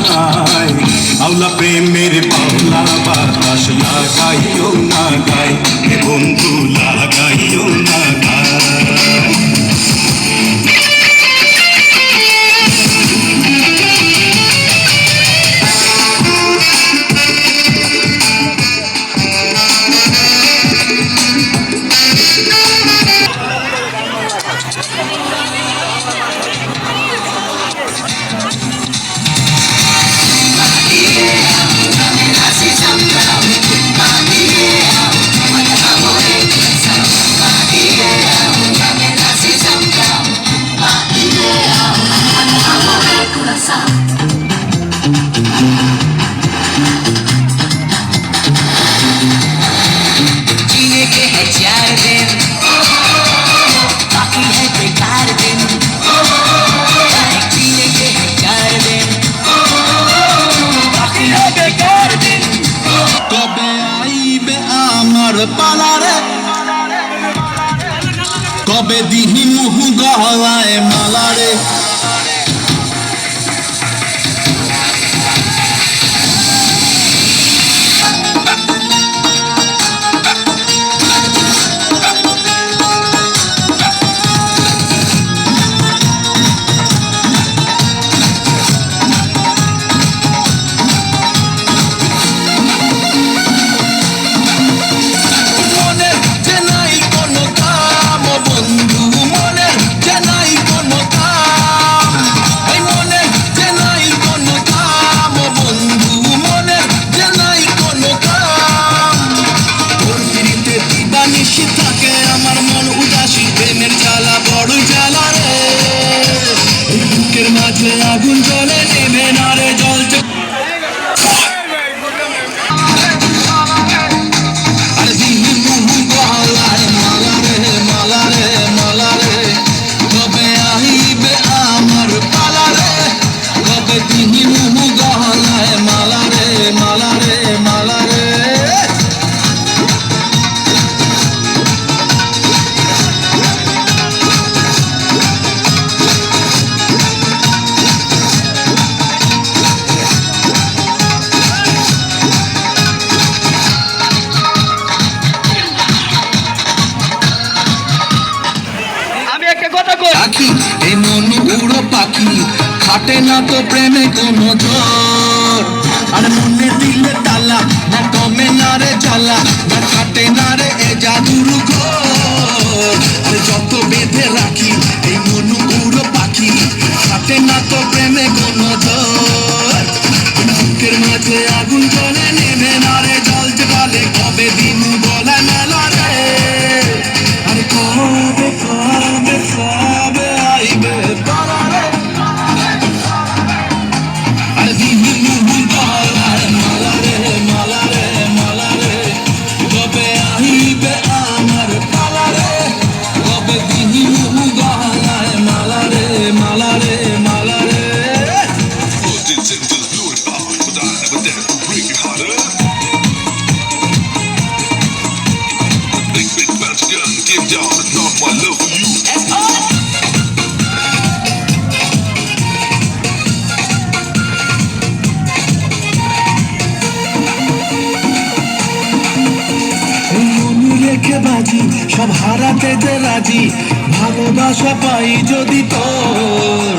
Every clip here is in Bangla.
নাই। আওলা প্রেমের পাওলা বাতাস লাগাইও না গায়, হে বন্ধু লাগাইও না গায়। পালারে কবে দিহি মুহ গলায় মালারে আগুন জলে নেবে না রে জ্বলছে আরে দিহি মুহ গলায় মালারে মালারে মালারে কবে আহিবে আমার পালারে কবে দিহি মুহ গলায় মালারে মালারে মালারে পাখি এই মন উড়ো পাখি খাটে না তো প্রেমে কোনো জোর আর মনে দিলে তালা না কমে না রে জ্বালা না খাটে না রে এ জাদুর ঘোর আর যত বেঁধে রাখি এই মন উড়ো পাখি খাটে না তো প্রেমে কোনো জোর বুকের মাঝে আগুন জ্বলে নেবে না রে জ্বলতে বলে কবে দিন বলে মেলা রে আর কবে কবে কবে আইবে পালারে আর দিহি মুহ গলায় মালারে মালারে মালারে কবে আইবে আমার পালারে কবে দিহি মুহ গলায় মালারে মালারে মালারে Give y'all enough my love for you. রেখে বাজি সব হারাতে যে রাজি ভালোবাসা পাই যদি তোর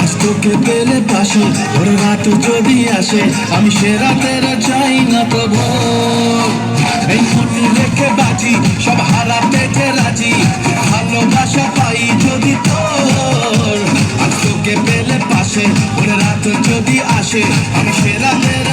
আজ তোকে পেলে পাশে ওর রাত যদি আসে আমি সে রাতের চাই না প্রভু এই মনে রেখে বাজি সব হারাতে যে রাজি ভালোবাসা পাই যদি তোর আজ তোকে পেলে পাশে ওর রাত যদি আসে আমি সে রাতের